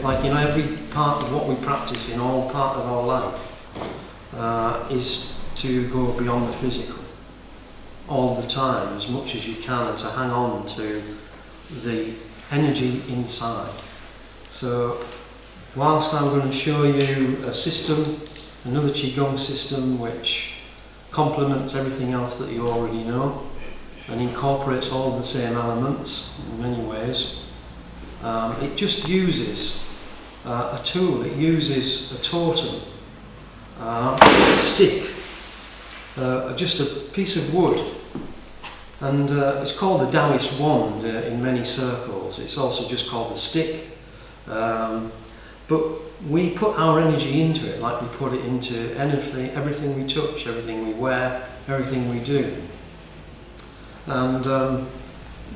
like in every part of what we practice, in all part of our life, is to go beyond the physical all the time, as much as you can, and to hang on to the energy inside. So, whilst I'm going to show you a system, another Qigong system, which complements everything else that you already know, and incorporates all the same elements in many ways, it just uses a tool, it uses a totem, a stick, just a piece of wood, and it's called the Taoist Wand in many circles. It's also just called the stick, but we put our energy into it like we put it into everything we touch, everything we wear, everything we do. And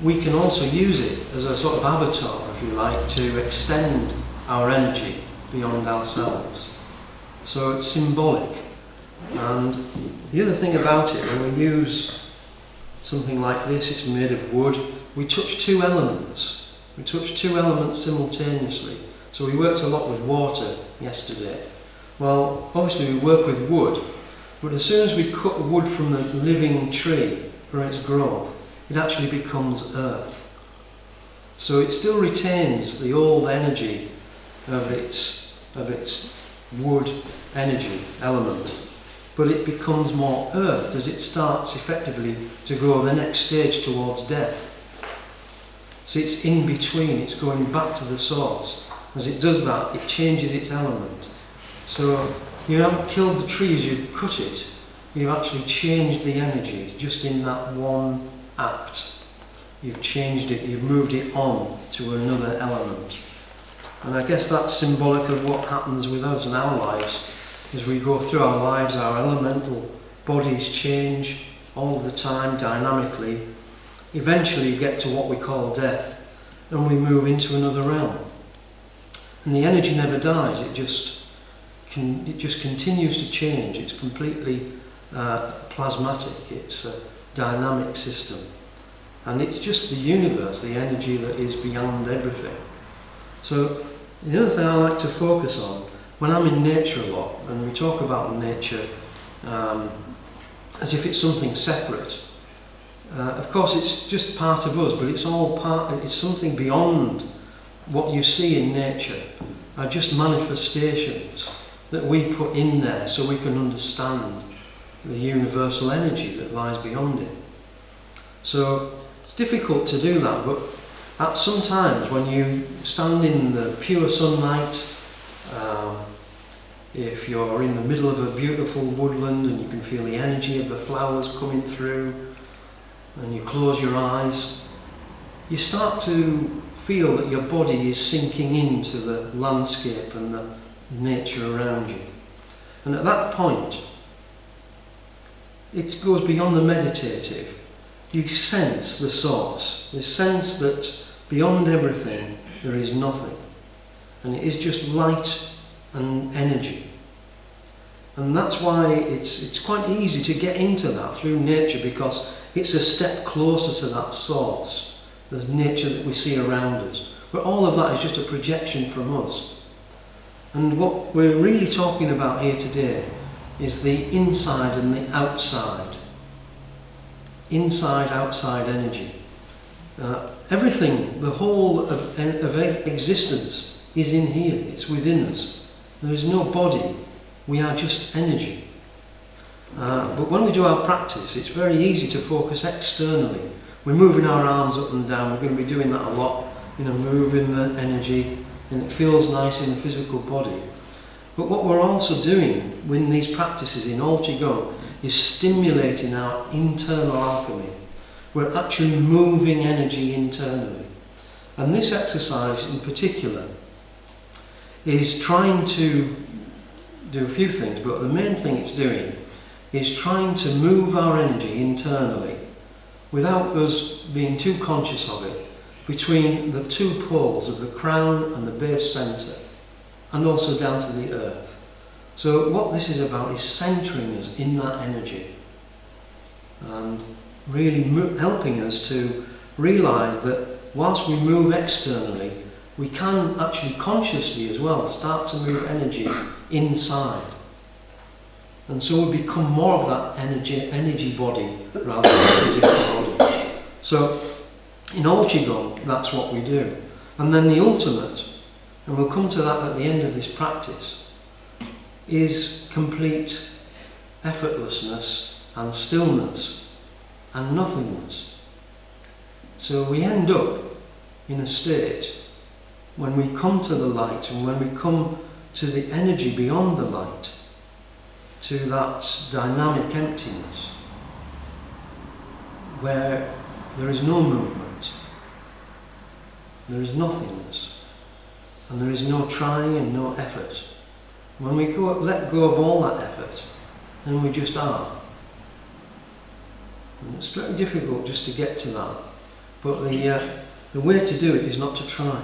we can also use it as a sort of avatar, if you like, to extend our energy beyond ourselves. So it's symbolic. And the other thing about it, when we use something like this, it's made of wood, we touch two elements. We touch two elements simultaneously. So we worked a lot with water yesterday. Well, obviously we work with wood, but as soon as we cut wood from the living tree for its growth, it actually becomes earth. So it still retains the old energy of its wood energy element, but it becomes more earthed as it starts effectively to go the next stage towards death. So it's in between, it's going back to the source. As it does that, it changes its element. So you haven't killed the tree as you cut it, you've actually changed the energy just in that one act. You've changed it, you've moved it on to another element. And I guess that's symbolic of what happens with us in our lives. As we go through our lives, our elemental bodies change all the time, dynamically. Eventually you get to what we call death, and we move into another realm. And the energy never dies, it just continues to change. It's completely plasmatic, it's a dynamic system. And it's just the universe, the energy that is beyond everything. So the other thing I like to focus on, when I'm in nature a lot, and we talk about nature as if it's something separate. Of course it's just part of us, but it's something beyond what you see in nature, are just manifestations that we put in there so we can understand the universal energy that lies beyond it. So it's difficult to do that, but at some times when you stand in the pure sunlight, if you're in the middle of a beautiful woodland and you can feel the energy of the flowers coming through, and you close your eyes, you start to feel that your body is sinking into the landscape and the nature around you. And at that point, it goes beyond the meditative. You sense the source, the sense that beyond everything there is nothing. And it is just light and energy. And that's why it's quite easy to get into that through nature, because it's a step closer to that source, the nature that we see around us. But all of that is just a projection from us. And what we're really talking about here today is the inside and the outside. Inside-outside energy. Everything, the whole of existence is in here, it's within us. There is no body, we are just energy. But when we do our practice, it's very easy to focus externally. We're moving our arms up and down, we're going to be doing that a lot, moving the energy, and it feels nice in the physical body. But what we're also doing in these practices in all Qigong is stimulating our internal alchemy. We're actually moving energy internally. And this exercise in particular is trying to do a few things, but the main thing it's doing is trying to move our energy internally without us being too conscious of it, between the two poles of the crown and the base centre, and also down to the earth. So what this is about is centering us in that energy and really helping us to realise that whilst we move externally, we can actually consciously as well start to move energy inside. And so we become more of that energy body rather than a physical body. So in all Qigong, that's what we do. And then the ultimate, and we'll come to that at the end of this practice, is complete effortlessness and stillness and nothingness. So we end up in a state when we come to the light and when we come to the energy beyond the light, to that dynamic emptiness where there is no movement, there is nothingness, and there is no trying and no effort. When we let go of all that effort, then we just are. And it's very difficult just to get to that. But the way to do it is not to try.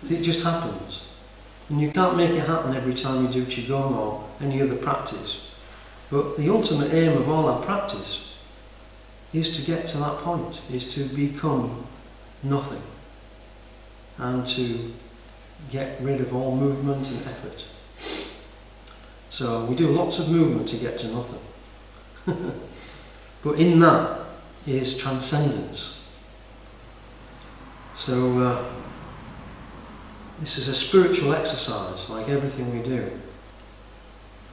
It just happens. And you can't make it happen every time you do Qigong or any other practice. But the ultimate aim of all our practice is to get to that point, is to become nothing. And to get rid of all movement and effort. So we do lots of movement to get to nothing. But in that is transcendence. So this is a spiritual exercise, like everything we do.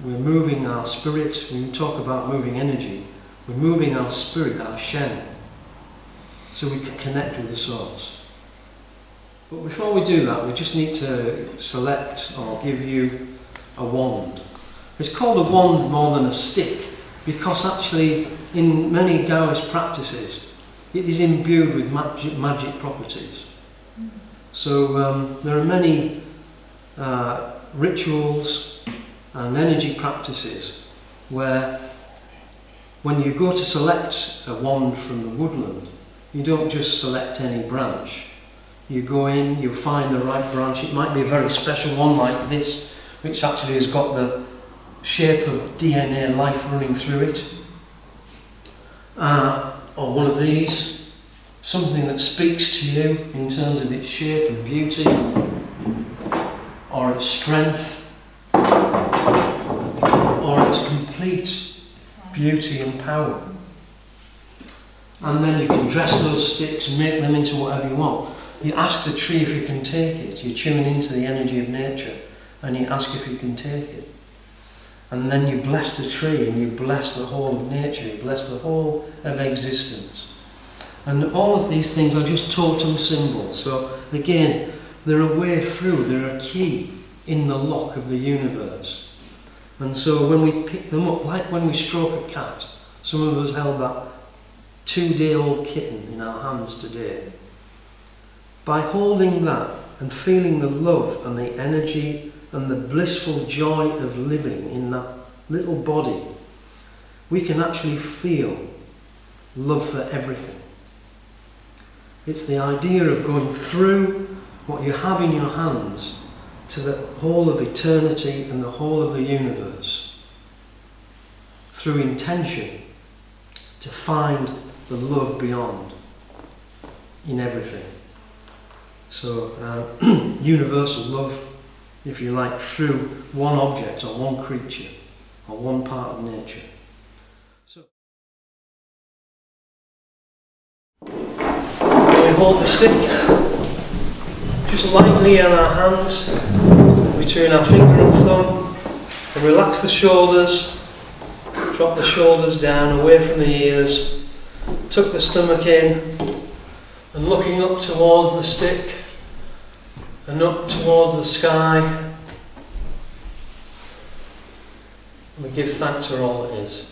We're moving our spirit. When we talk about moving energy, we're moving our spirit, our Shen, so we can connect with the Source. But before we do that, we just need to select or give you a wand. It's called a wand more than a stick, because actually in many Taoist practices it is imbued with magic properties. So there are many rituals and energy practices where when you go to select a wand from the woodland, you don't just select any branch. You go in, you find the right branch. It might be a very special one like this, which actually has got the shape of DNA life running through it. Or one of these, something that speaks to you in terms of its shape and beauty, or its strength, or its complete beauty and power. And then you can dress those sticks and make them into whatever you want. You ask the tree if you can take it. You tune into the energy of nature and you ask if you can take it. And then you bless the tree and you bless the whole of nature, you bless the whole of existence. And all of these things are just totem symbols. So again, they're a way through, they're a key in the lock of the universe. And so when we pick them up, like when we stroke a cat, some of us held that 2-day-old kitten in our hands today. By holding that and feeling the love and the energy and the blissful joy of living in that little body, we can actually feel love for everything. It's the idea of going through what you have in your hands to the whole of eternity and the whole of the universe, through intention, to find the love beyond in everything. So universal love, if you like, through one object or one creature or one part of nature. So we hold the stick just lightly in our hands between our finger and thumb, and relax the shoulders, drop the shoulders down away from the ears, tuck the stomach in, and looking up towards the stick and up towards the sky, we give thanks for all that is.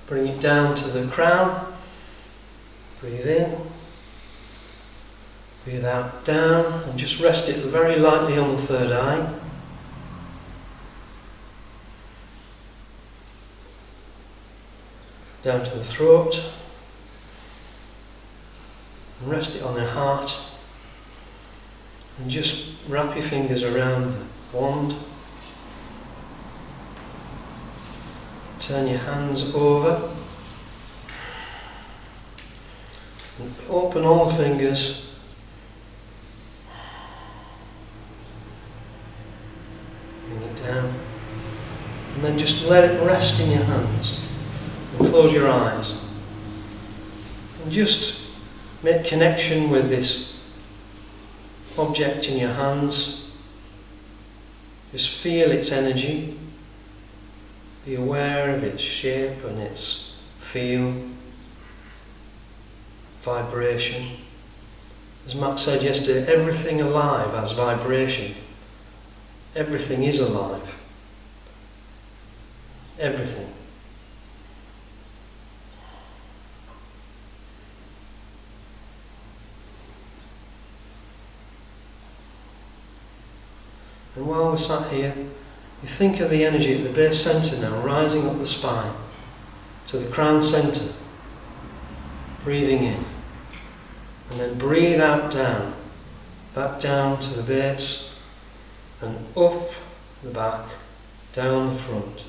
Bring it down to the crown, breathe in, breathe out, down, and just rest it very lightly on the third eye. Down to the throat, and rest it on your heart, and just wrap your fingers around the wand. Turn your hands over and open all the fingers just let it rest in your hands. And close your eyes. And just make connection with this object in your hands. Just feel its energy. Be aware of its shape and its feel, vibration. As Matt said yesterday, everything alive has vibration. Everything is alive. Everything. And while we're sat here, you think of the energy at the base centre now, rising up the spine to the crown centre. Breathing in. And then breathe out down. Back down to the base. And up the back, down the front.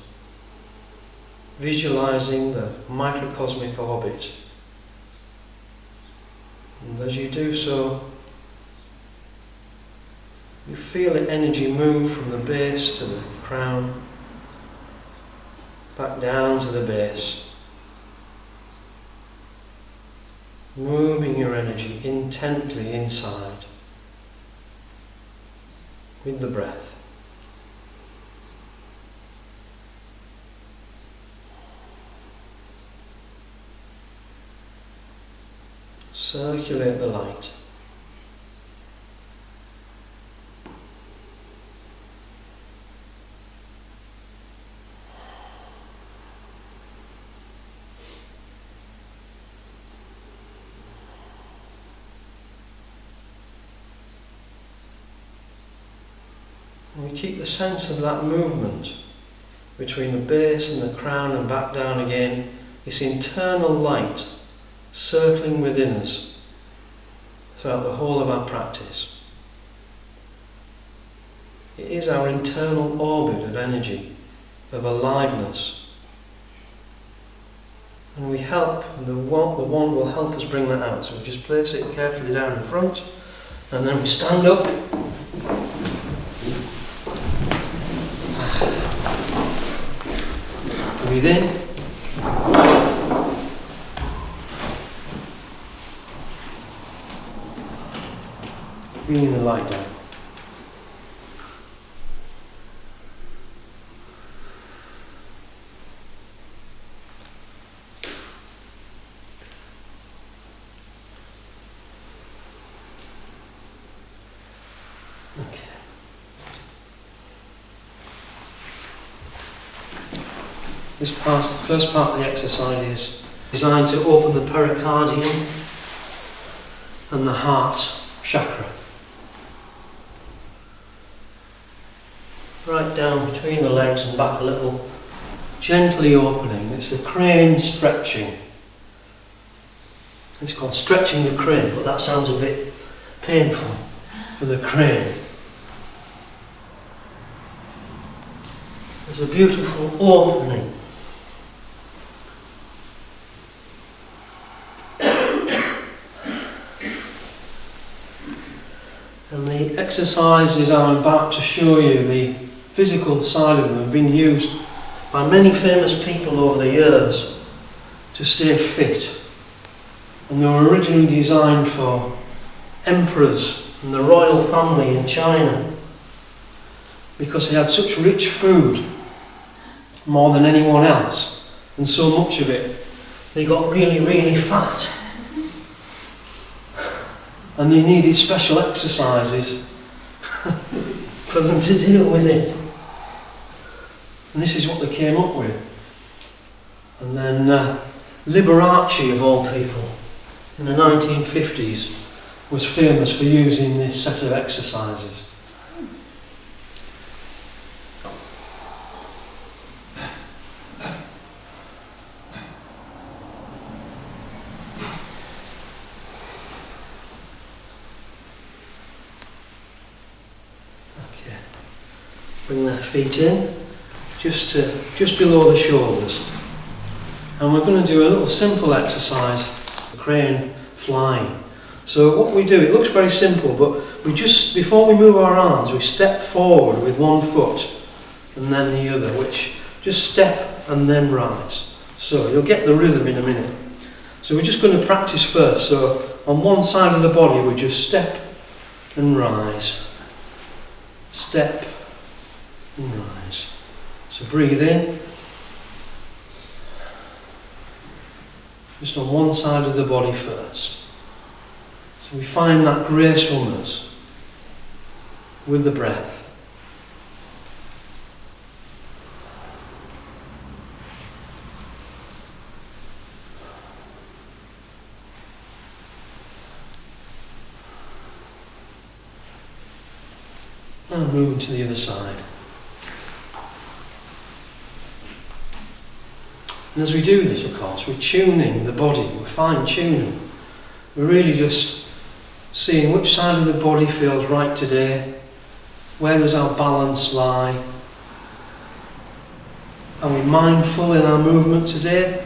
Visualising the microcosmic orbit. And as you do so, you feel the energy move from the base to the crown, back down to the base. Moving your energy intently inside with the breath. Circulate the light. And we keep the sense of that movement between the base and the crown and back down again, this internal light circling within us throughout the whole of our practice. It is our internal orbit of energy, of aliveness. And we help, and the wand will help us bring that out. So we just place it carefully down in front, and then we stand up. Breathe in. Bringing the light down. Okay. This part, the first part of the exercise is designed to open the pericardium and the heart chakra. Right down between the legs and back a little, gently opening. It's the crane stretching. It's called stretching the crane, but that sounds a bit painful for the crane. There's a beautiful opening. And the exercises I'm about to show you, the physical side of them, have been used by many famous people over the years to stay fit. And they were originally designed for emperors and the royal family in China because they had such rich food, more than anyone else, and so much of it, they got really, really fat. And they needed special exercises for them to deal with it. And this is what they came up with. And then Liberace, of all people, in the 1950s, was famous for using this set of exercises. Bring the feet in, just below the shoulders. And we're going to do a little simple exercise, the crane flying. So what we do, it looks very simple, but we just, before we move our arms, we step forward with one foot and then the other, which Just step and then rise. So you'll get the rhythm in a minute. So we're just going to practice first. So on one side of the body we just step and rise. Step and rise. So breathe in. Just on one side of the body first. So we find that gracefulness with the breath. And moving to the other side. And as we do this, of course, we're tuning the body, we're fine-tuning. We're really just seeing which side of the body feels right today, where does our balance lie. Are we mindful in our movement today?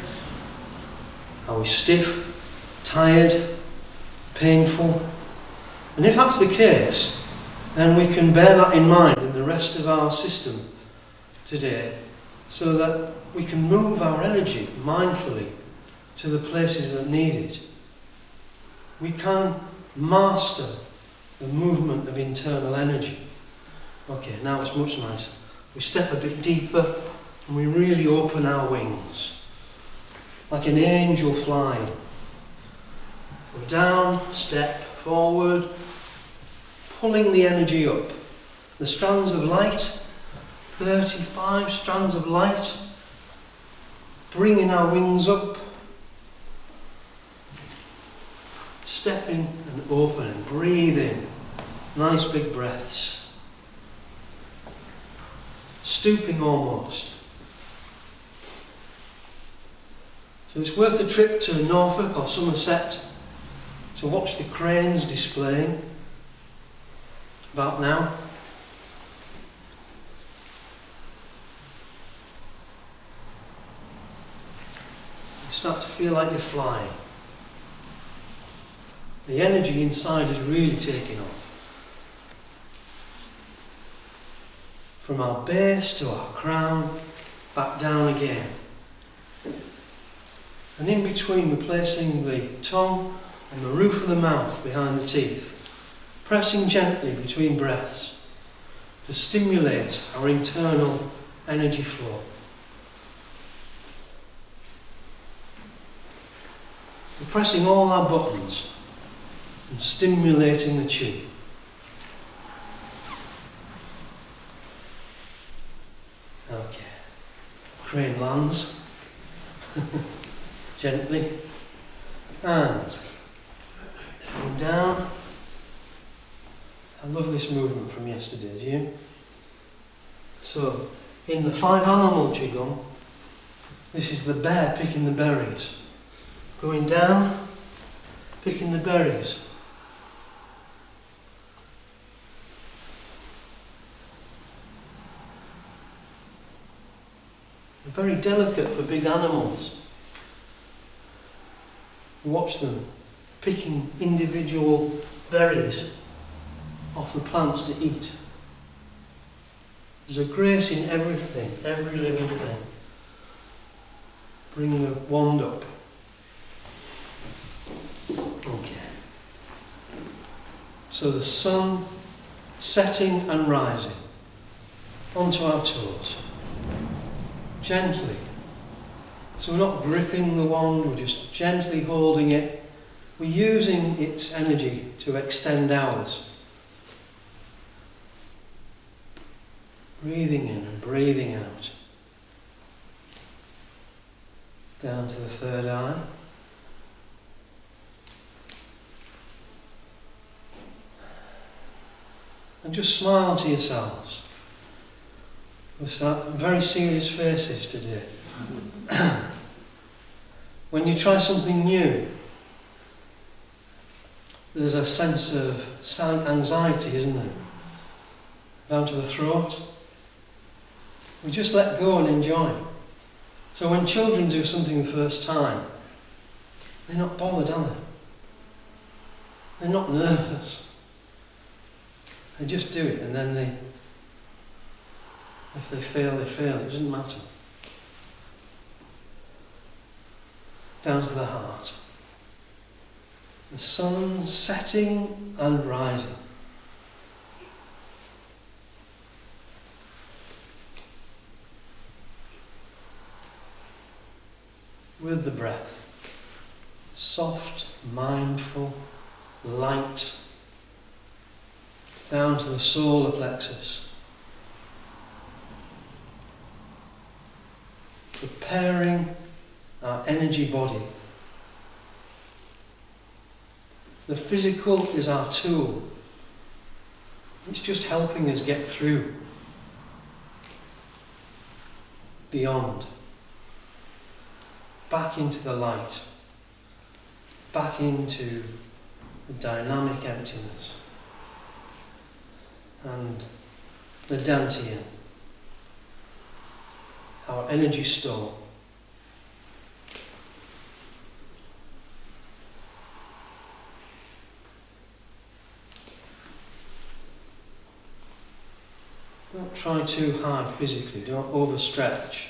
Are we stiff, tired, painful? And if that's the case, then we can bear that in mind in the rest of our system today, so that we can move our energy mindfully to the places that need it. We can master the movement of internal energy. Okay, now it's much nicer. We step a bit deeper and we really open our wings, like an angel flying. Go down, step forward, pulling the energy up. The strands of light, 35 strands of light, bringing our wings up, stepping and opening, breathing, nice big breaths, stooping almost. So it's worth a trip to Norfolk or Somerset to watch the cranes displaying about now. You start to feel like you're flying. The energy inside is really taking off. From our base to our crown, back down again. And in between, we're placing the tongue on the roof of the mouth behind the teeth, pressing gently between breaths to stimulate our internal energy flow. We're pressing all our buttons and stimulating the chi. Okay. Crane lands gently and going down. I love this movement from yesterday, do you? So, in the 5 animal qigong, this is the bear picking the berries. Going down, picking the berries. They're very delicate for big animals. You watch them picking individual berries off the plants to eat. There's a grace in everything, every living thing. Bring the wand up. Okay. So the sun setting and rising onto our toes. Gently. So we're not gripping the wand, we're just gently holding it. We're using its energy to extend ours. Breathing in and breathing out. Down to the third eye. And just smile to yourselves. With very serious faces today. When you try something new, there's a sense of anxiety, isn't there? Down to the throat. We just let go and enjoy. So when children do something the first time, they're not bothered, are they? They're not nervous. They just do it, and then if they fail, they fail. It doesn't matter. down to the heart. The sun setting and rising. With the breath. Soft, mindful, light. Down to the solar plexus. Preparing our energy body. The physical is our tool. It's just helping us get through. Beyond. Back into the light. Back into the dynamic emptiness. And the dantian. Our energy store. Don't try too hard physically, don't overstretch.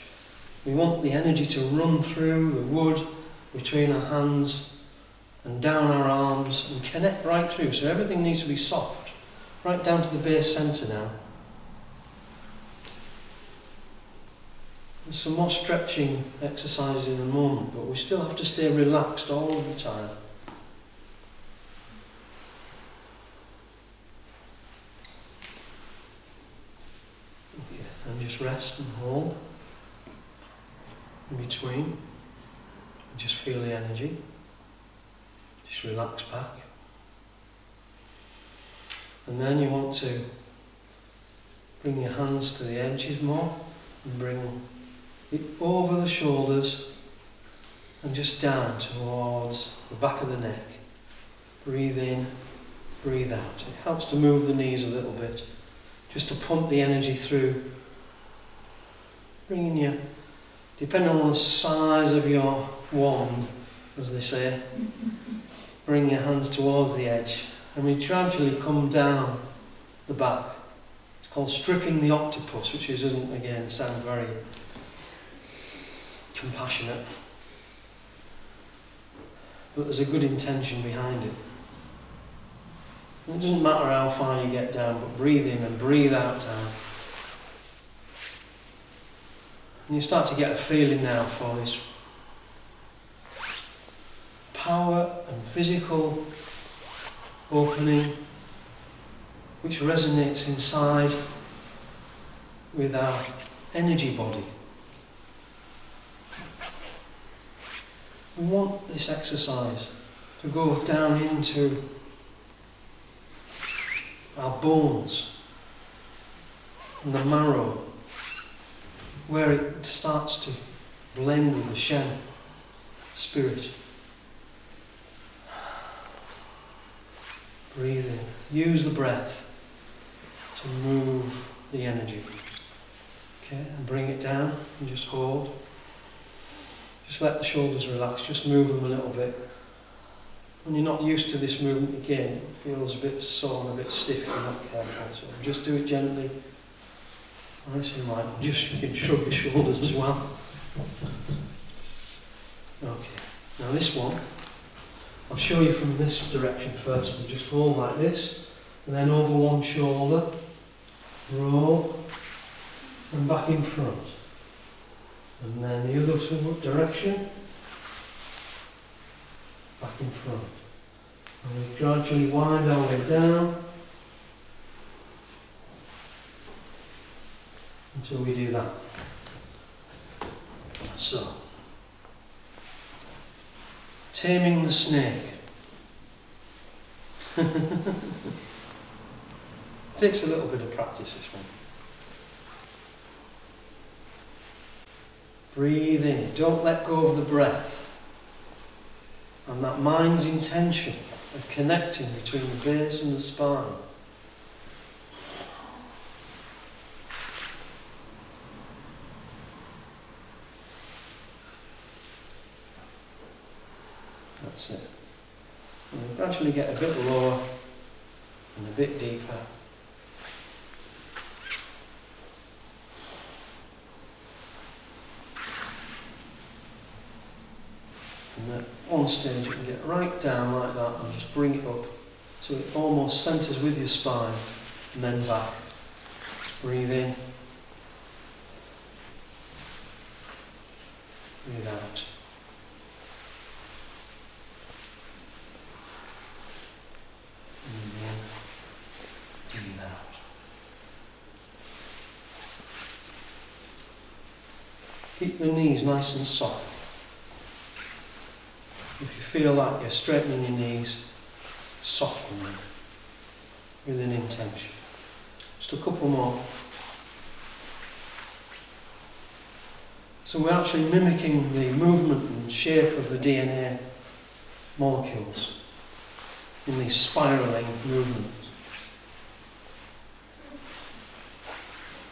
We want the energy to run through the wood between our hands and down our arms and connect right through. So everything needs to be soft, right down to the base centre now. There's some more stretching exercises in a moment, but we still have to stay relaxed all of the time. Okay, and just rest and hold in between. And just feel the energy. Just relax back. And then you want to bring your hands to the edges more and bring it over the shoulders and just down towards the back of the neck. Breathe in, breathe out. It helps to move the knees a little bit, just to pump the energy through. Bringing your, depending on the size of your wand, as they say, bring your hands towards the edge and we gradually come down the back. It's called stripping the octopus, which doesn't, again, sound very compassionate. But there's a good intention behind it. And it doesn't matter how far you get down, but breathe in and breathe out down. And you start to get a feeling now for this power and physical opening which resonates inside with our energy body. We want this exercise to go down into our bones and the marrow, where it starts to blend with the Shen spirit. Breathe in. Use the breath to move the energy. Okay, and bring it down and just hold. Just let the shoulders relax, just move them a little bit. When you're not used to this movement again, it feels a bit sore and a bit stiff if you're not careful. So just do it gently. Nice and light. You can shrug the shoulders as well. Okay, now this one, I'll show you from this direction first. You just hold like this, and then over one shoulder, roll, and back in front. And then the other direction, back in front. And we gradually wind our way down until we do that. So, taming the snake. Takes a little bit of practice, this one. Breathe in. Don't let go of the breath. And that mind's intention of connecting between the base and the spine. That's it. And we gradually get a bit lower and a bit deeper. And And at one stage you can get right down like that and just bring it up so it almost centres with your spine, and then back. Breathe in. Breathe out. Breathe in. Breathe out. Keep the knees nice and soft. If you feel like you're straightening your knees, soften them with an intention. Just a couple more. So we're actually mimicking the movement and shape of the DNA molecules in these spiralling movements.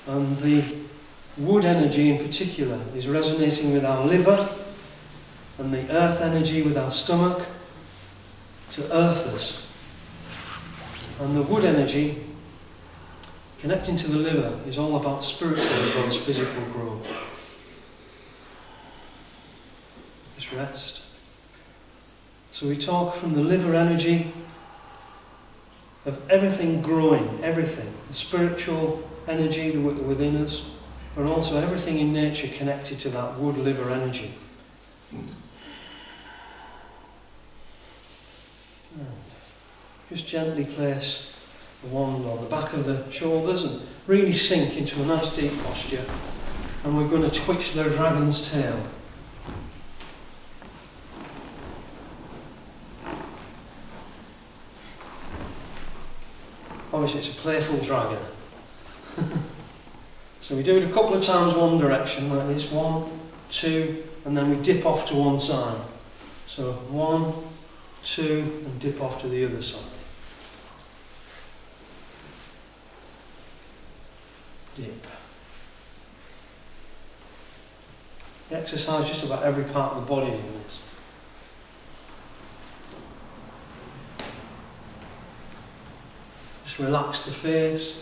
And the wood energy in particular is resonating with our liver, and the earth energy with our stomach to earth us. And the wood energy connecting to the liver is all about spiritual as well as physical growth. Just rest. So we talk from the liver energy of everything growing, everything, the spiritual energy within us, but also everything in nature connected to that wood liver energy. Just gently place the wand on the back of the shoulders and really sink into a nice deep posture. And we're going to twitch the dragon's tail. Obviously it's a playful dragon. So we do it a couple of times one direction like this, 1, 2, and then we dip off to one side. So 1, 2, and dip off to the other side. Dip. You exercise just about every part of the body in this. Just relax the face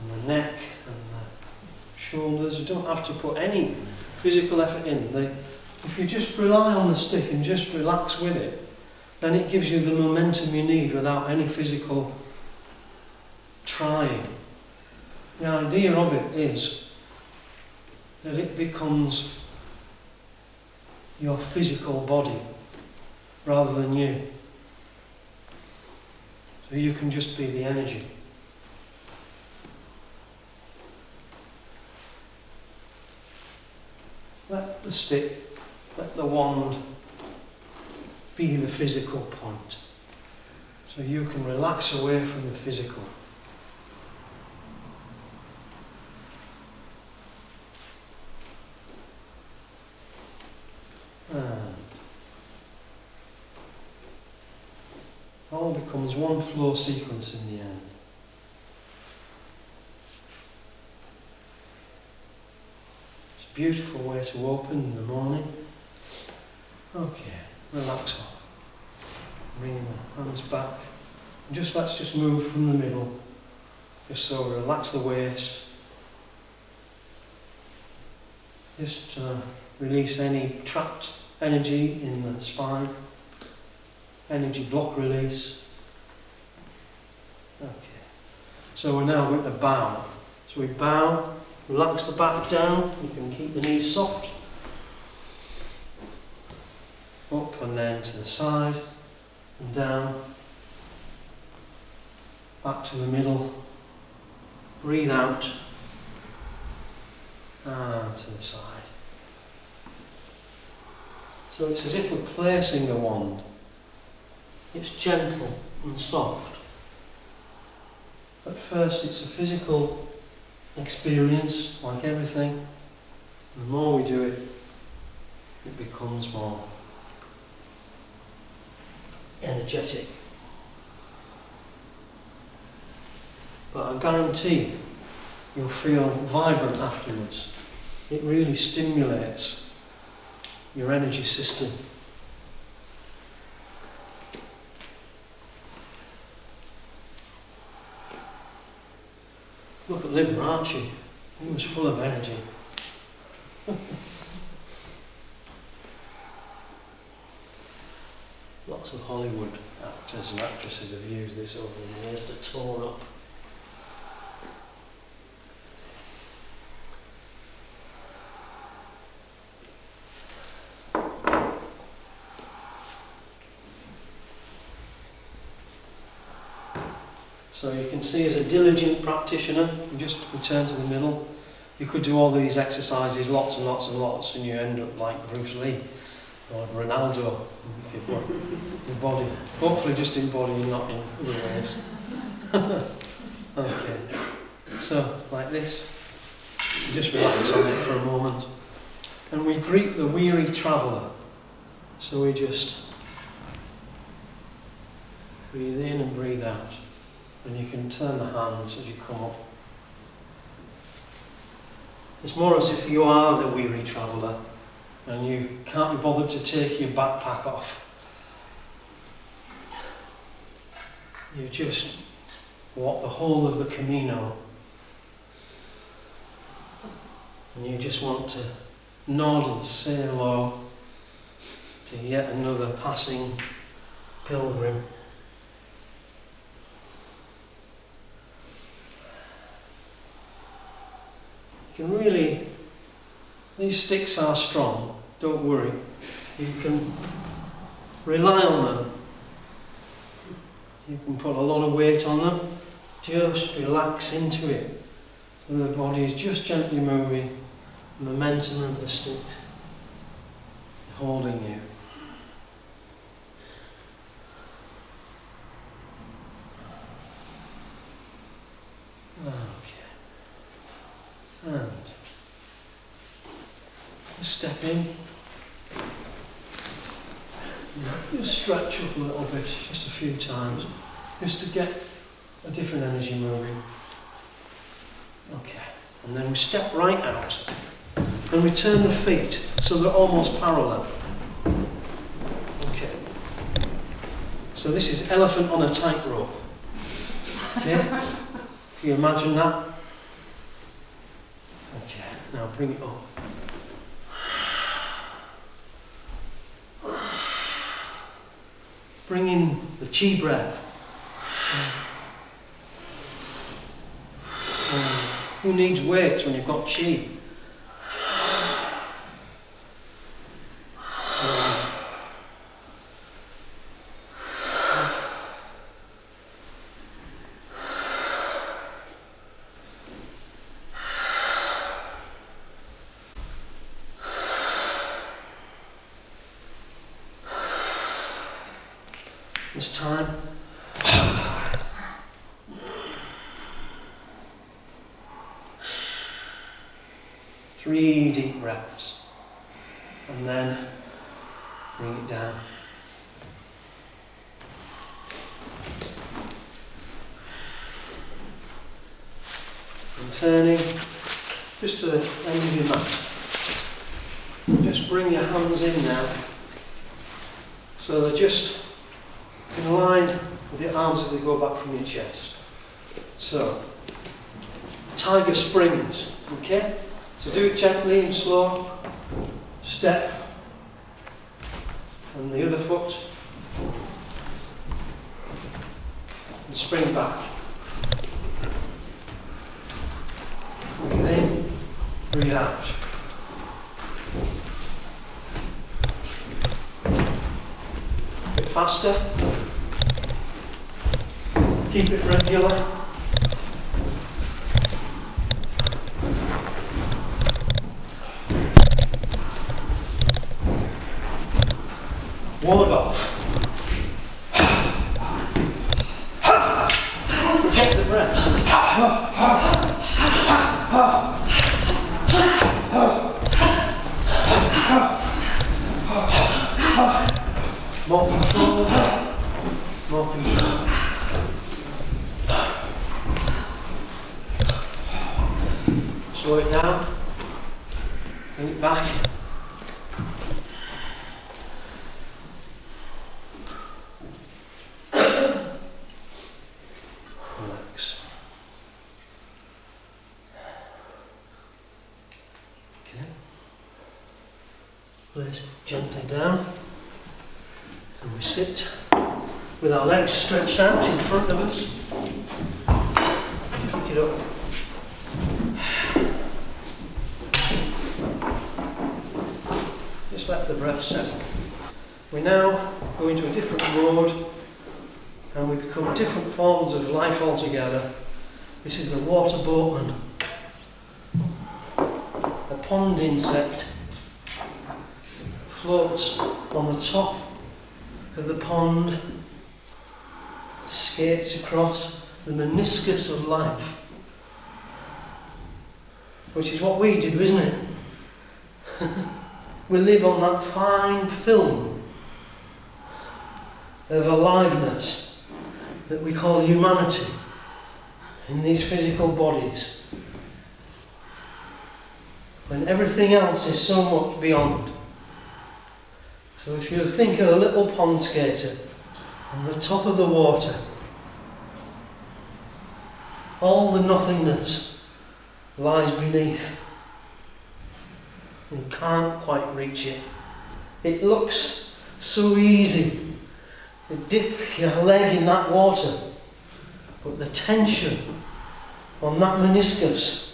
and the neck and the shoulders. You don't have to put any physical effort in. If you just rely on the stick and just relax with it, then it gives you the momentum you need without any physical trying. The idea of it is that it becomes your physical body rather than you. So you can just be the energy. Let the stick, let the wand be the physical point. So you can relax away from the physical. And all becomes one flow sequence in the end. It's a beautiful way to open in the morning. Okay, relax off. Bring the hands back. And let's just move from the middle. Just so relax the waist. Just release any trapped energy in the spine. Energy block release. Okay. So we're now going to bow. So we bow, relax the back down. You can keep the knees soft. Up and then to the side and down. Back to the middle. Breathe out. And to the side. So it's as if we're placing the wand. It's gentle and soft. At first it's a physical experience, like everything. The more we do it, it becomes more energetic. But I guarantee you'll feel vibrant afterwards. It really stimulates your energy system. Look at Liber, aren't you? He was full of energy. Lots of Hollywood actors and actresses have used this over the years to tone up. So you can see, as a diligent practitioner, you just return to the middle. You could do all these exercises lots and lots and lots, and you end up like Bruce Lee or Ronaldo if you've got your body. Hopefully just in body and not in other ways. Okay, so like this, you just relax on it for a moment. And we greet the weary traveller. So we just breathe in and breathe out. And you can turn the hands as you come up. It's more as if you are the weary traveller and you can't be bothered to take your backpack off. You just walk the whole of the Camino and you just want to nod and say hello to yet another passing pilgrim. You can really, these sticks are strong, don't worry. You can rely on them. You can put a lot of weight on them. Just relax into it. So the body is just gently moving. The momentum of the sticks holding you. And just step in, just stretch up a little bit, just a few times, just to get a different energy moving. Okay, and then we step right out and we turn the feet so they're almost parallel. Okay, so this is elephant on a tightrope. Okay, can you imagine that? Okay, now bring it up. Bring in the chi breath. Who needs weights when you've got chi? This time, 3 deep breaths, and then bring it down. And turning just to the end of your mat. Just bring your hands in now, so they're just in line with your arms as they go back from your chest. So, tiger springs, okay? So do it gently and slow. Step, and the other foot, and spring back. Breathe in, breathe out. A bit faster. Keep it regular. Ward off. Protect the breath. More control. More control. Slow it down. Bring it back. Relax. Okay. Place it gently down. And we sit. with our legs stretched out in front of us. Pick it up. Just let the breath settle. We now go into a different mode and we become different forms of life altogether. This is the water boatman, a pond insect, floats on the top of the pond, skates across the meniscus of life, which is what we do, isn't it? We live on that fine film of aliveness that we call humanity in these physical bodies, when everything else is so much beyond. So if you think of a little pond skater on the top of the water, all the nothingness lies beneath. You can't quite reach it. It looks so easy to dip your leg in that water, but the tension on that meniscus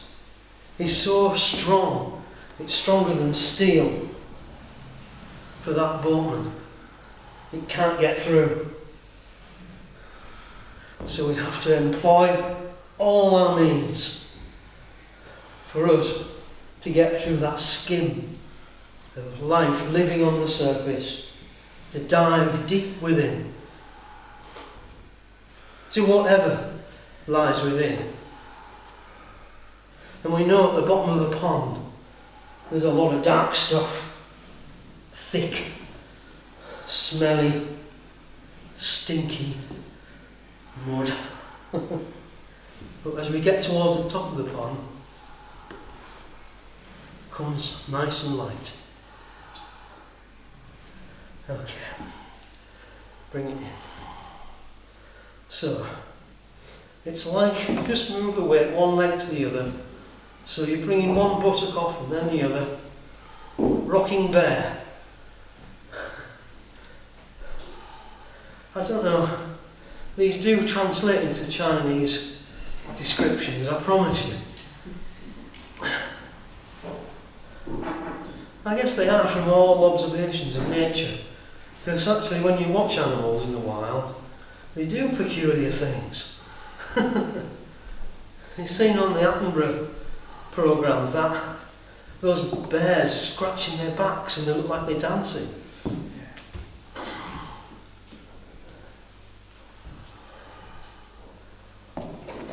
is so strong, it's stronger than steel for that boatman. It can't get through. So we have to employ all our means for us to get through that skim of life living on the surface, to dive deep within, to whatever lies within. And we know at the bottom of a pond there's a lot of dark stuff, thick, smelly, stinky mud. But as we get towards the top of the pond, it comes nice and light. Okay, bring it in. So, it's like just move the weight one leg to the other. So you're bringing one buttock off and then the other, rocking bear. I don't know, these do translate into Chinese descriptions, I promise you. I guess they are from all observations of nature, because actually when you watch animals in the wild, they do peculiar things. You've seen on the Attenborough programmes that those bears scratching their backs and they look like they're dancing.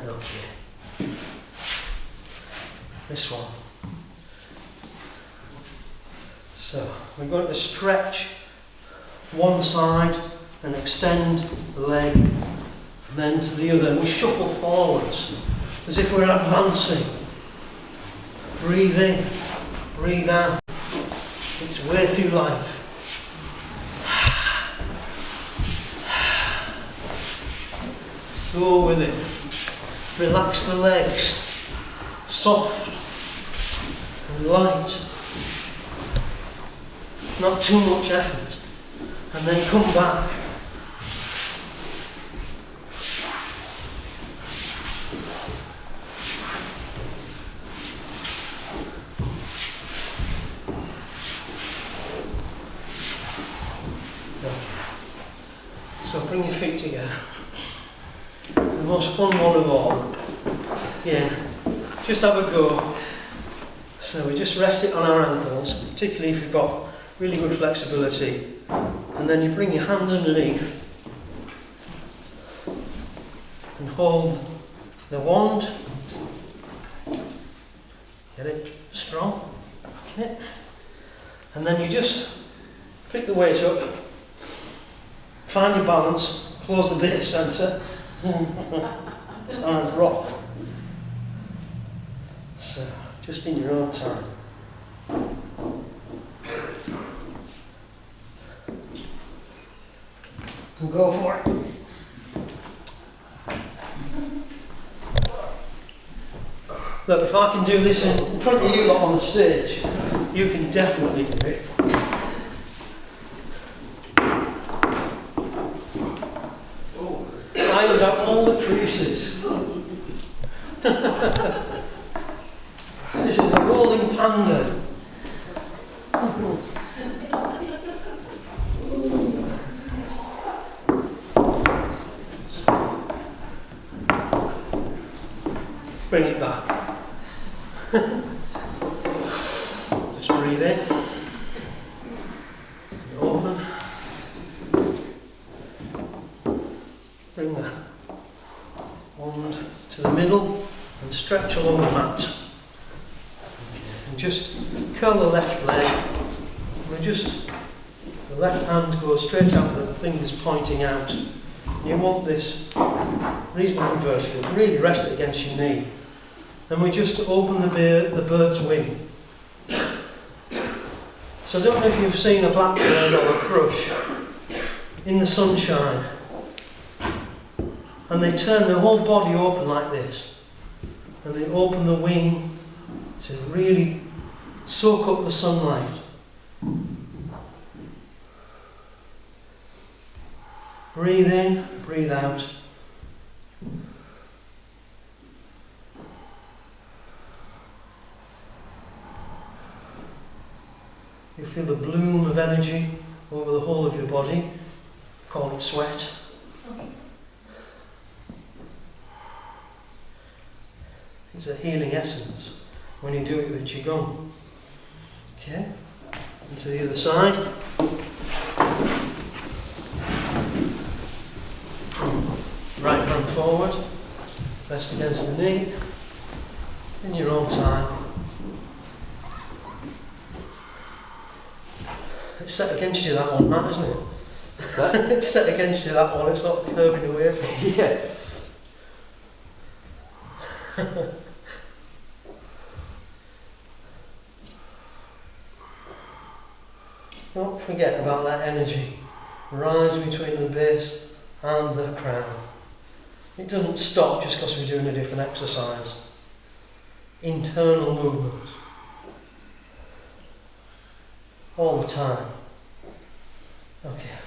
Okay. This one. So we're going to stretch one side and extend the leg, and then to the other. We shuffle forwards as if we're advancing. Breathe in, breathe out. It's way through life. Go with it. Relax the legs. Soft and light. Not too much effort. And then come back. So bring your feet together. The most fun one of all. Yeah, just have a go. So we just rest it on our ankles, particularly if you've got really good flexibility. And then you bring your hands underneath and hold the wand. Get it strong. Okay. And then you just pick the weight up. Find your balance, close the base centre, and rock. So, just in your own time. And go for it. Look, if I can do this in front of you lot on the stage, you can definitely do it. Irons out all the creases. This is the rolling panda. Bring it back. Just breathe in. Open. Bring the wand to the middle and stretch along the mat. And just curl the left leg. And the left hand goes straight out with the fingers pointing out. You want this reasonably vertical. Really rest it against your knee. And we just open the bird's wing. So I don't know if you've seen a blackbird or a thrush in the sunshine. And they turn their whole body open like this. And they open the wing to really soak up the sunlight. Breathe in, breathe out. You feel the bloom of energy over the whole of your body. Call it sweat. It's a healing essence when you do it with Qigong. Okay? And to the other side. Right hand forward. Rest against the knee. In your own time. It's set against you, that one, Matt, isn't it? What's that? It's set against you, that one. It's sort of curving away from you. Yeah. Don't forget about that energy. Rise between the base and the crown. It doesn't stop just because we're doing a different exercise. Internal movements. All the time. Okay.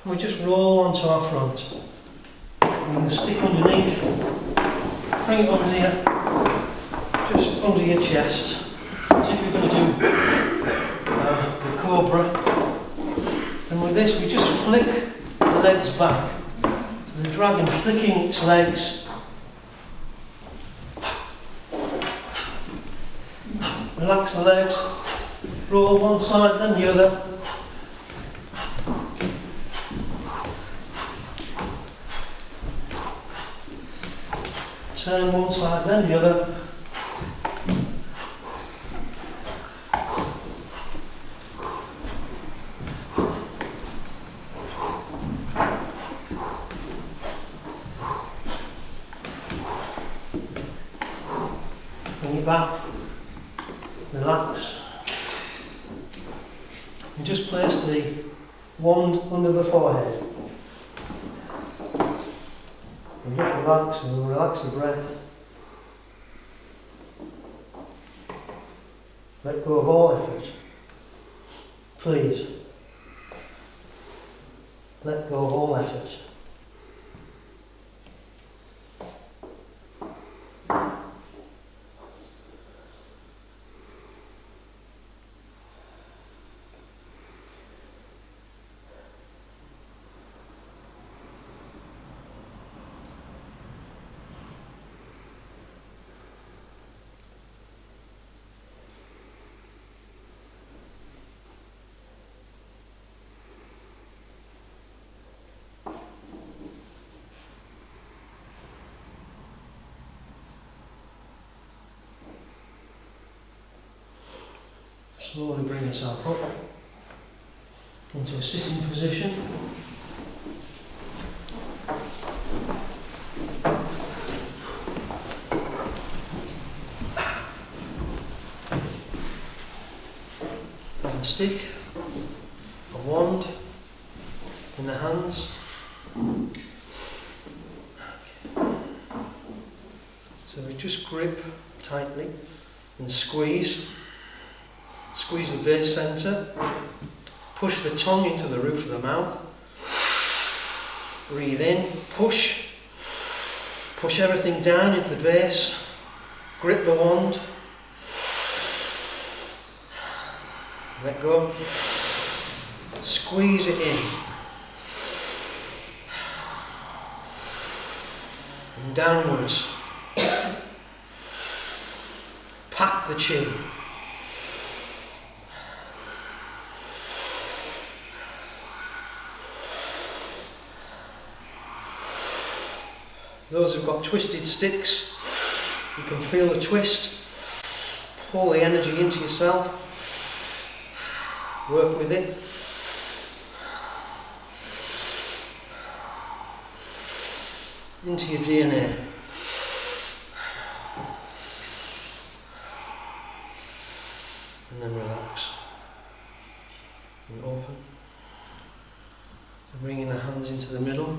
And we just roll onto our front. And you stick underneath. Bring it under just under your chest. As if you're going to do the cobra. And with this we just flick the legs back. So the dragon flicking its legs. Relax the legs. Roll one side then the other. Turn one side then the other. Bring it back. Relax. And just place the wand under the forehead. And just relax and relax the breath. Let go of all effort. Please. Let go of all effort. Slowly bring yourself up into a sitting position. And a stick, a wand in the hands. So we just grip tightly and squeeze. Squeeze the base centre, push the tongue into the roof of the mouth, Breathe in, push everything down into the base, grip the wand, let go, squeeze it in, and downwards, pack the chin. Those who've got twisted sticks, you can feel the twist, pull the energy into yourself, work with it. Into your DNA. And then relax. And open. And bringing the hands into the middle.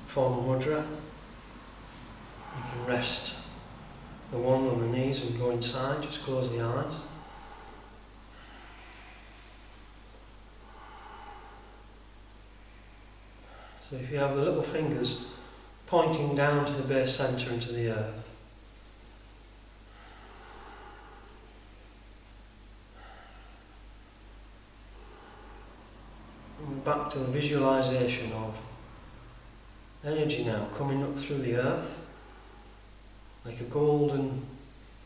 Form a mudra. You can rest the wand on the knees and go inside. Just close the eyes. So if you have the little fingers pointing down to the base centre into the earth. And back to the visualisation of energy now coming up through the earth like a golden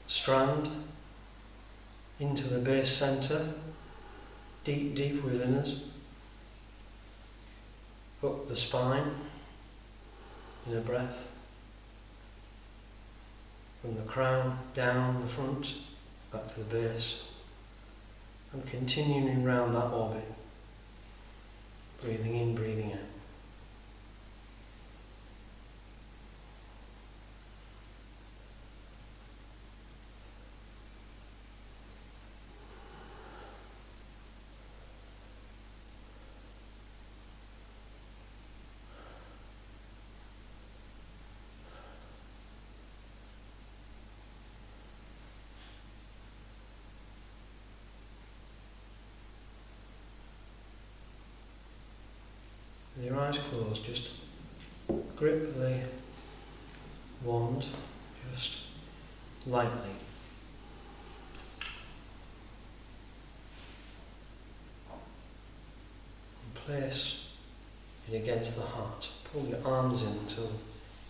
strand into the base centre, deep, deep within us, up the spine in a breath, from the crown down the front, back to the base, and continuing round that orbit, breathing in, breathing out. With your eyes closed, just grip the wand just lightly. And place it against the heart. Pull your arms in until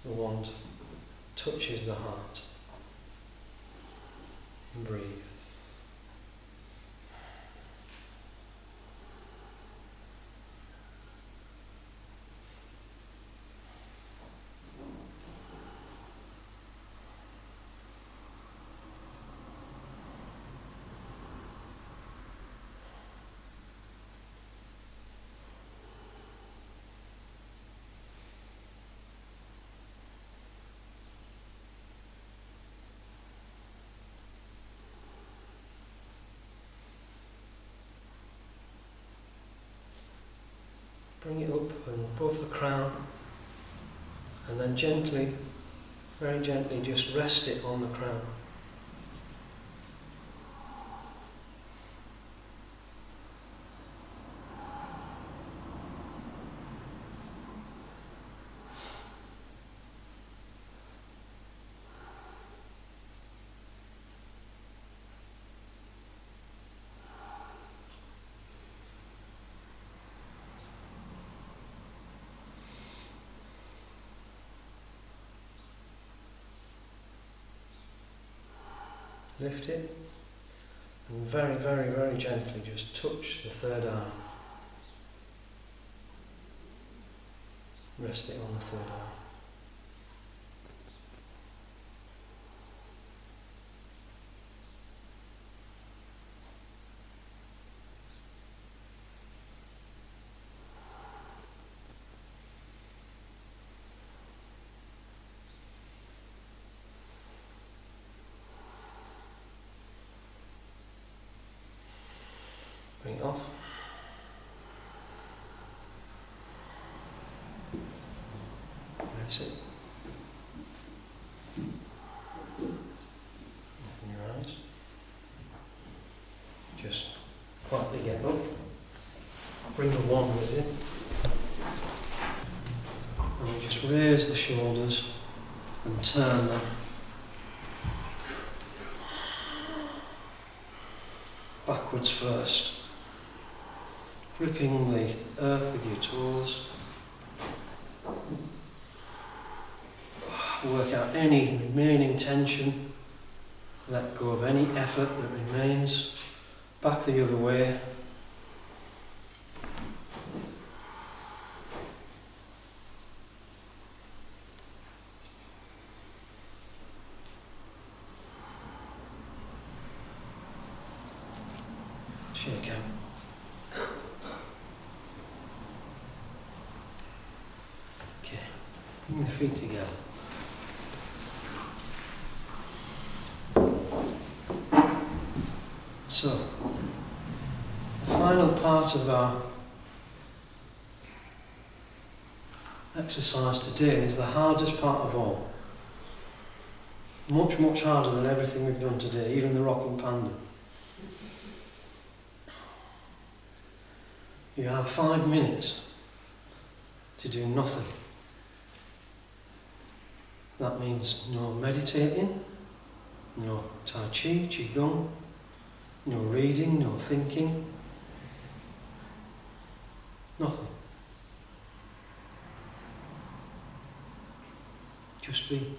the wand touches the heart. And breathe. Bring it up and above the crown, and then gently, very gently, just rest it on the crown. Lift it, and very, very, very gently just touch the third eye. Rest it on the third eye. Bring it off. Release it. Open your eyes. Just quietly get up. bring the wand with you. And we just raise the shoulders and turn them. Backwards first. Gripping the earth with your toes. Work out any remaining tension. Let go of any effort that remains. Back the other way. Shake him. Okay, bring the feet together. So, the final part of our exercise today is the hardest part of all. Much, much harder than everything we've done today, even the rocking panda. You have 5 minutes to do nothing. That means no meditating, no Tai Chi, Qigong, no reading, no thinking, nothing. Just be.